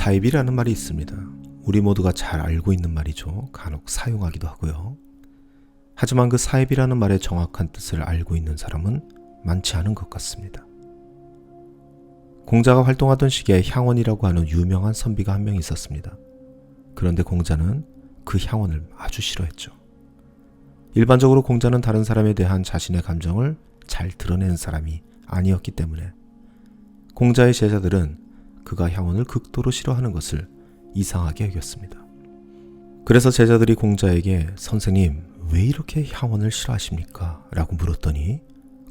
사입이라는 말이 있습니다. 우리 모두가 잘 알고 있는 말이죠. 간혹 사용하기도 하고요. 하지만 그 사입이라는 말의 정확한 뜻을 알고 있는 사람은 많지 않은 것 같습니다. 공자가 활동하던 시기에 향원이라고 하는 유명한 선비가 한 명 있었습니다. 그런데 공자는 그 향원을 아주 싫어했죠. 일반적으로 공자는 다른 사람에 대한 자신의 감정을 잘 드러내는 사람이 아니었기 때문에 공자의 제자들은 그가 향원을 극도로 싫어하는 것을 이상하게 여겼습니다. 그래서 제자들이 공자에게 선생님, 왜 이렇게 향원을 싫어하십니까? 라고 물었더니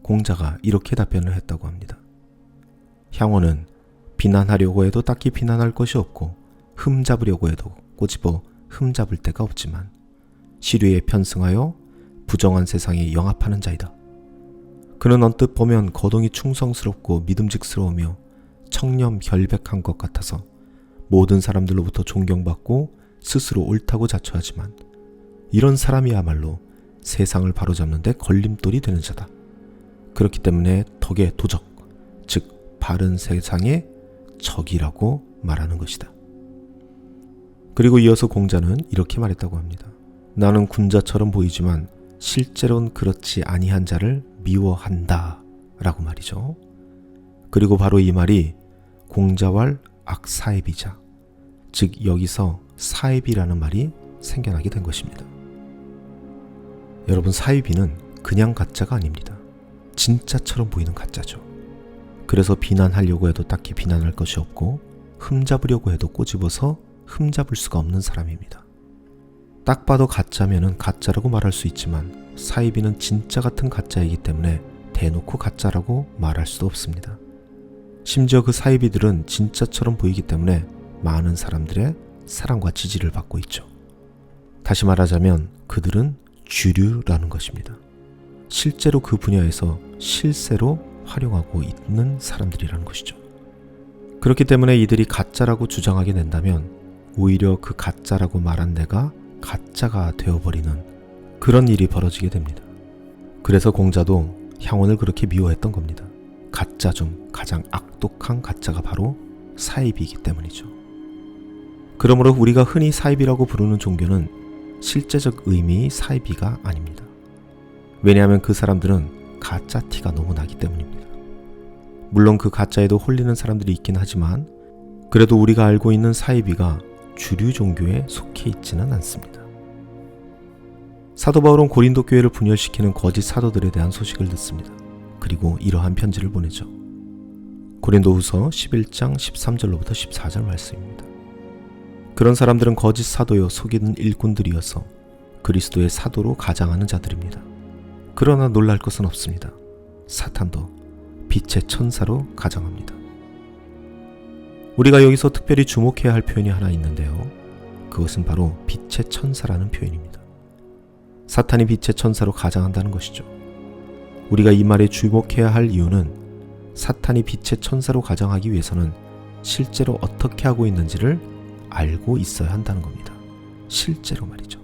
공자가 이렇게 답변을 했다고 합니다. 향원은 비난하려고 해도 딱히 비난할 것이 없고 흠잡으려고 해도 꼬집어 흠잡을 데가 없지만 시류에 편승하여 부정한 세상에 영합하는 자이다. 그는 언뜻 보면 거동이 충성스럽고 믿음직스러우며 청렴결백한 것 같아서 모든 사람들로부터 존경받고 스스로 옳다고 자처하지만 이런 사람이야말로 세상을 바로잡는 데 걸림돌이 되는 자다. 그렇기 때문에 덕의 도적, 즉 바른 세상의 적이라고 말하는 것이다. 그리고 이어서 공자는 이렇게 말했다고 합니다. 나는 군자처럼 보이지만 실제로는 그렇지 아니한 자를 미워한다 라고 말이죠. 그리고 바로 이 말이 공자왈 악사입이자, 즉 여기서 사입이라는 말이 생겨나게 된 것입니다. 여러분, 사입이는 그냥 가짜가 아닙니다. 진짜처럼 보이는 가짜죠. 그래서 비난하려고 해도 딱히 비난할 것이 없고 흠잡으려고 해도 꼬집어서 흠잡을 수가 없는 사람입니다. 딱 봐도 가짜면은 가짜라고 말할 수 있지만 사입이는 진짜 같은 가짜이기 때문에 대놓고 가짜라고 말할 수도 없습니다. 심지어 그 사입이들은 진짜처럼 보이기 때문에 많은 사람들의 사랑과 지지를 받고 있죠. 다시 말하자면 그들은 주류라는 것입니다. 실제로 그 분야에서 실세로 활용하고 있는 사람들이라는 것이죠. 그렇기 때문에 이들이 가짜라고 주장하게 된다면 오히려 그 가짜라고 말한 내가 가짜가 되어버리는 그런 일이 벌어지게 됩니다. 그래서 공자도 향원을 그렇게 미워했던 겁니다. 가짜 중 가장 악독한 가짜가 바로 사입이기 때문이죠. 그러므로 우리가 흔히 사입이라고 부르는 종교는 실제적 의미의 사입이가 아닙니다. 왜냐하면 그 사람들은 가짜 티가 너무 나기 때문입니다. 물론 그 가짜에도 홀리는 사람들이 있긴 하지만 그래도 우리가 알고 있는 사입이가 주류 종교에 속해 있지는 않습니다. 사도 바울은 고린도 교회를 분열시키는 거짓 사도들에 대한 소식을 듣습니다. 그리고 이러한 편지를 보내죠. 고린도후서 11장 13절로부터 14절 말씀입니다. 그런 사람들은 거짓 사도여 속이는 일꾼들이어서 그리스도의 사도로 가장하는 자들입니다. 그러나 놀랄 것은 없습니다. 사탄도 빛의 천사로 가장합니다. 우리가 여기서 특별히 주목해야 할 표현이 하나 있는데요. 그것은 바로 빛의 천사라는 표현입니다. 사탄이 빛의 천사로 가장한다는 것이죠. 우리가 이 말에 주목해야 할 이유는 사탄이 빛의 천사로 가장하기 위해서는 실제로 어떻게 하고 있는지를 알고 있어야 한다는 겁니다. 실제로 말이죠.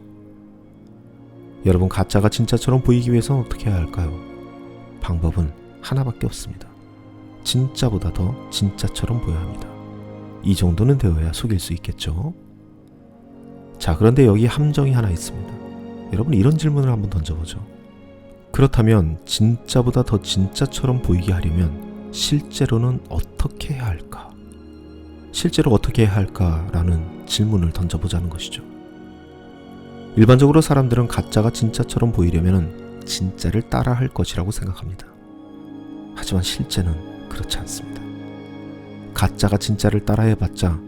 여러분, 가짜가 진짜처럼 보이기 위해서는 어떻게 해야 할까요? 방법은 하나밖에 없습니다. 진짜보다 더 진짜처럼 보여야 합니다. 이 정도는 되어야 속일 수 있겠죠. 자, 그런데 여기 함정이 하나 있습니다. 여러분, 이런 질문을 한번 던져보죠. 그렇다면 진짜보다 더 진짜처럼 보이게 하려면 실제로는 어떻게 해야 할까? 실제로 어떻게 해야 할까라는 질문을 던져보자는 것이죠. 일반적으로 사람들은 가짜가 진짜처럼 보이려면 진짜를 따라할 것이라고 생각합니다. 하지만 실제는 그렇지 않습니다. 가짜가 진짜를 따라해봤자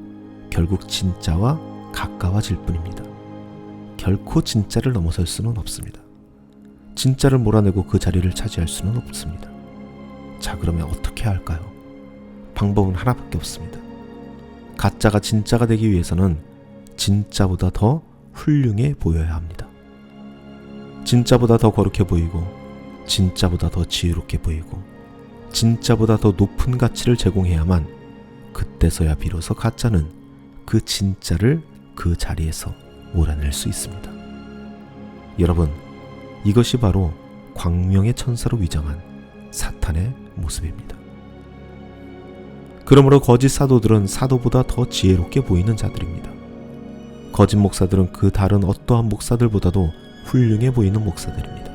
결국 진짜와 가까워질 뿐입니다. 결코 진짜를 넘어설 수는 없습니다. 진짜를 몰아내고 그 자리를 차지할 수는 없습니다. 자, 그러면 어떻게 해야 할까요? 방법은 하나밖에 없습니다. 가짜가 진짜가 되기 위해서는 진짜보다 더 훌륭해 보여야 합니다. 진짜보다 더 거룩해 보이고 진짜보다 더 지혜롭게 보이고 진짜보다 더 높은 가치를 제공해야만 그때서야 비로소 가짜는 그 진짜를 그 자리에서 몰아낼 수 있습니다. 여러분, 이것이 바로 광명의 천사로 위장한 사탄의 모습입니다. 그러므로 거짓 사도들은 사도보다 더 지혜롭게 보이는 자들입니다. 거짓 목사들은 그 다른 어떠한 목사들보다도 훌륭해 보이는 목사들입니다.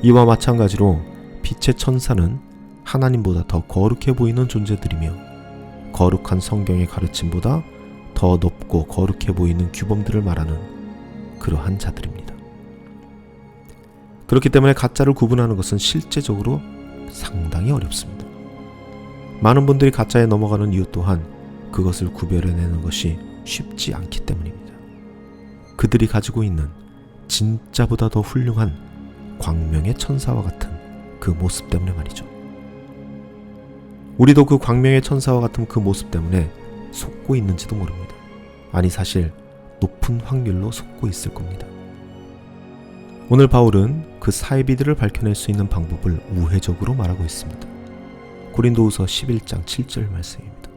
이와 마찬가지로 빛의 천사는 하나님보다 더 거룩해 보이는 존재들이며 거룩한 성경의 가르침보다 더 높고 거룩해 보이는 규범들을 말하는 그러한 자들입니다. 그렇기 때문에 가짜를 구분하는 것은 실제적으로 상당히 어렵습니다. 많은 분들이 가짜에 넘어가는 이유 또한 그것을 구별해내는 것이 쉽지 않기 때문입니다. 그들이 가지고 있는 진짜보다 더 훌륭한 광명의 천사와 같은 그 모습 때문에 말이죠. 우리도 그 광명의 천사와 같은 그 모습 때문에 속고 있는지도 모릅니다. 아니, 사실 높은 확률로 속고 있을 겁니다. 오늘 바울은 그 사이비들을 밝혀낼 수 있는 방법을 우회적으로 말하고 있습니다. 고린도후서 11장 7절 말씀입니다.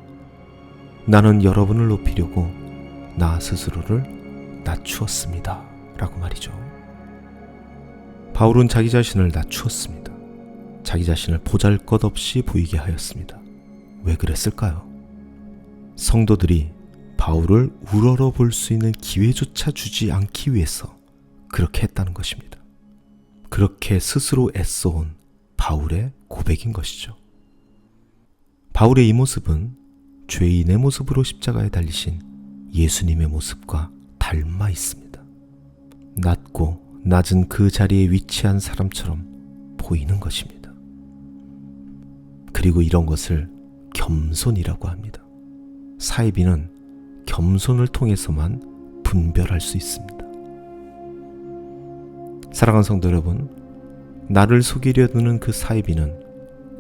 나는 여러분을 높이려고 나 스스로를 낮추었습니다. 라고 말이죠. 바울은 자기 자신을 낮추었습니다. 자기 자신을 보잘것없이 보이게 하였습니다. 왜 그랬을까요? 성도들이 바울을 우러러 볼 수 있는 기회조차 주지 않기 위해서 그렇게 했다는 것입니다. 그렇게 스스로 애써온 바울의 고백인 것이죠. 바울의 이 모습은 죄인의 모습으로 십자가에 달리신 예수님의 모습과 닮아 있습니다. 낮고 낮은 그 자리에 위치한 사람처럼 보이는 것입니다. 그리고 이런 것을 겸손이라고 합니다. 사이비는 겸손을 통해서만 분별할 수 있습니다. 사랑하는 성도 여러분, 나를 속이려 드는 그 사이비는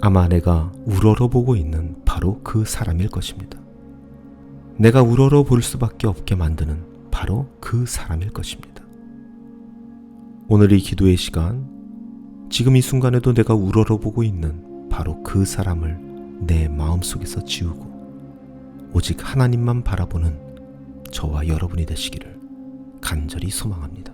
아마 내가 우러러보고 있는 바로 그 사람일 것입니다. 내가 우러러볼 수밖에 없게 만드는 바로 그 사람일 것입니다. 오늘 이 기도의 시간, 지금 이 순간에도 내가 우러러보고 있는 바로 그 사람을 내 마음속에서 지우고 오직 하나님만 바라보는 저와 여러분이 되시기를 간절히 소망합니다.